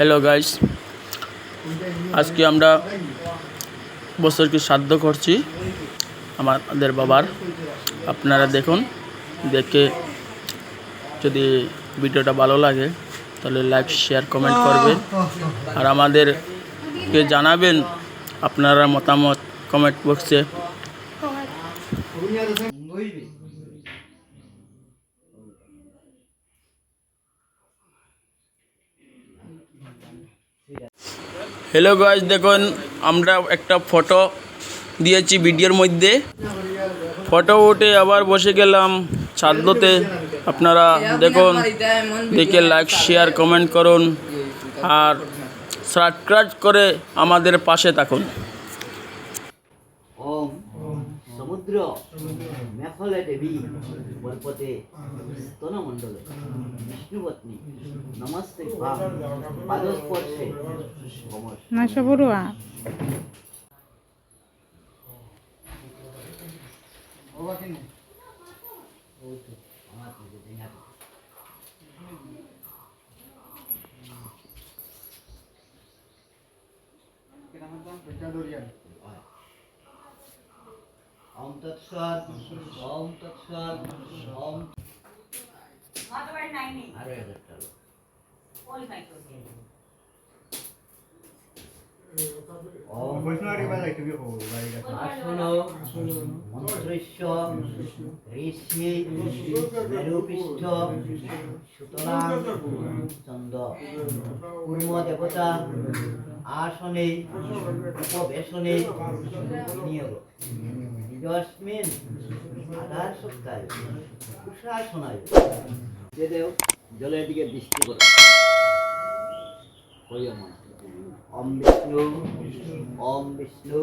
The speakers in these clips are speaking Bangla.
হ্যালো গাইস, আজকে আমরা বছরকে শ্রাদ্ধ করছি আমাদের বাবার। আপনারা দেখুন, দেখে যদি ভিডিওটা ভালো লাগে তাহলে লাইক শেয়ার কমেন্ট করবেন আর আমাদেরকে জানাবেন আপনারা মতামত কমেন্ট বক্সে। হ্যালো গাইস, দেখুন আমরা একটা ফটো দিয়েছি ভিডিওর মধ্যে। ফটো উঠে আবার বসে গেলাম শ্রাদ্ধতে। আপনারা দেখুন, দেখে লাইক শেয়ার কমেন্ট করুন আর সাবস্ক্রাইব করে আমাদের পাশে থাকুন। ওম সমুদ্র মেখলে দেবী বলপতে স্তনমণ্ডলে বিষ্ণুপত্নী নমস্তে পাদস্পর্শে না সবরুয়া ওম তৎসৎ ওম তৎসৎ ওম আরো একটা ওম আসনো মন্ত্রস্য ঋষি মেরুপৃষ্ঠ সুতরাং চন্দ্র কুর্ম দেবতা আসনে উপবেশনে বিনিয়োগ নিজস্মিন আধার সত্তায় কুশাসনায় যে দেও জলের দিকে বৃষ্টি করে হরিয়মন ওম বিষ্ণু ওম বিষ্ণু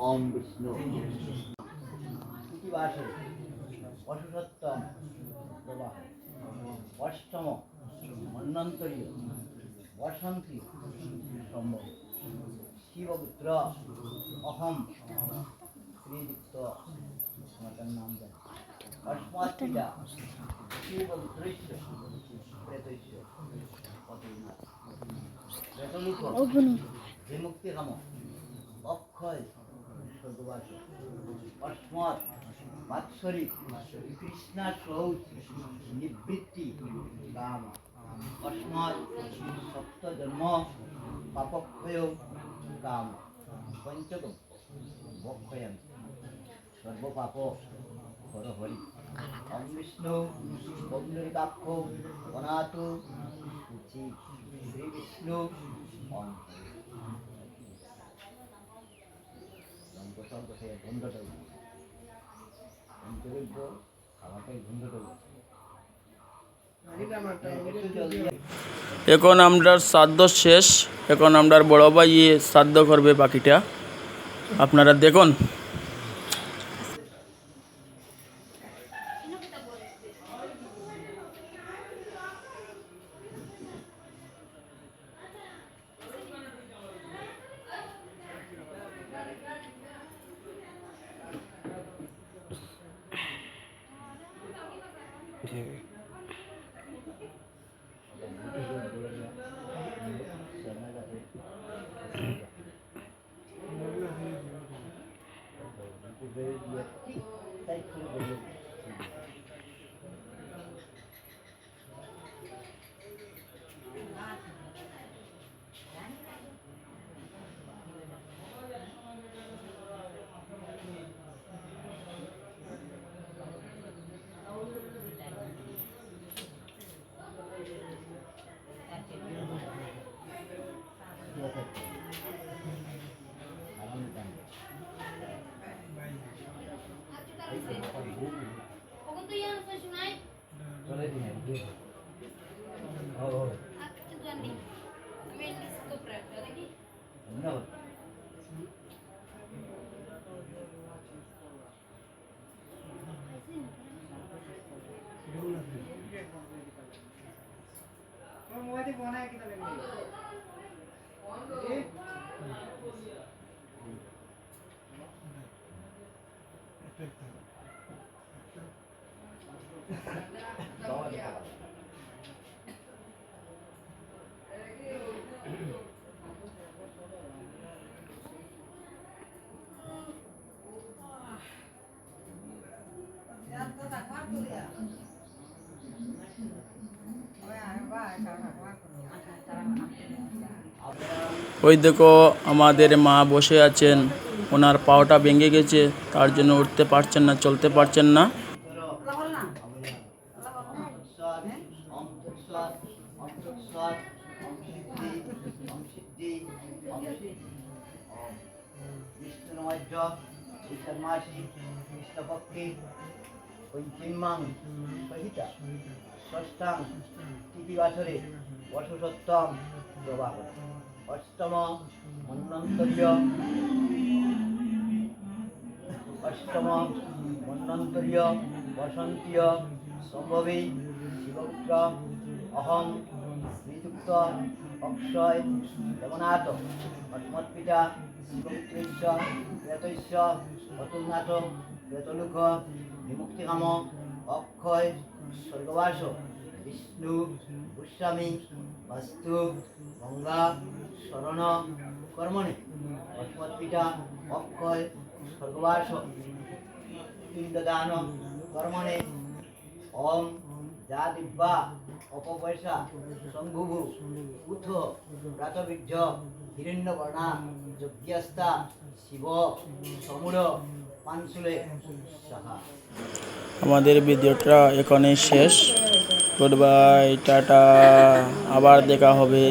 ওম বিষ্ণু ইতিবাসে অশুসত্তম প্রবাহ অষ্টম মন্বন্তরীয় বসন্তী সম্ভব শিবপুত্র অহম শ্রীযুক্ত আমার নাম দেন অস্মাত্মিকা শিবপুত্রস্য প্রেতস্য বিমুক্তি কাম অক্ষয় স্বর্গবাস অস্মৎ বাৎসরিক কৃষ্ণা সৌচ নিবৃত্তি কাম অস্মৎ সপ্ত জন্ম পাপক্ষয় কাম পঞ্চকম বক্ষয়ম সর্বপাপ হর হরি ওম বিষ্ণু পৌণ্ডরিকাক্ষ অনাথ শ্রী বিষ্ণু ওম এখন আমরা শ্রাদ্ধ শেষ, এখন আমরা বড় ভাই শ্রাদ্ধ করবে বাকিটা। আপনারা দেখুন। ওই দেখো আমাদের মা বসে আছেন, ওনার পাওটা ভেঙে গেছে, তার জন্য উঠতে পারছেন না, চলতে পারছেন না। ষষ্ঠাং তিথিবাসরে বর্ষসত্তম প্রবাহ অষ্টম মন্বন্তরীয় বসন্তীয় সম্ভবে শিবপুত্র অহং শ্রীযুক্ত অক্ষয় জগন্নাথ অস্মৎপিতা শিবপুত্রেশ্ব প্রেতৈশ্য অতুলনাথ প্রেতলুক বিমুক্তিকাম অক্ষয় স্বর্গবাস বিষ্ণু গোস্বামী বাস্তু গঙ্গা শরণ কর্মণে অস্মৎপিতা অক্ষয় স্বর্গবাস পিণ্ডদান কর্মণে ওম যা দিব্যা অপপয়সা শম্ভুভু উথ প্রাতবীর্য হিরণ্যবর্ণা যজ্ঞস্তা শিব সমুর পাঞ্চুলে সাহা। আমাদের ভিডিওটা এখানেই শেষ। গুড বাই, টাটা, আবার দেখা হবে।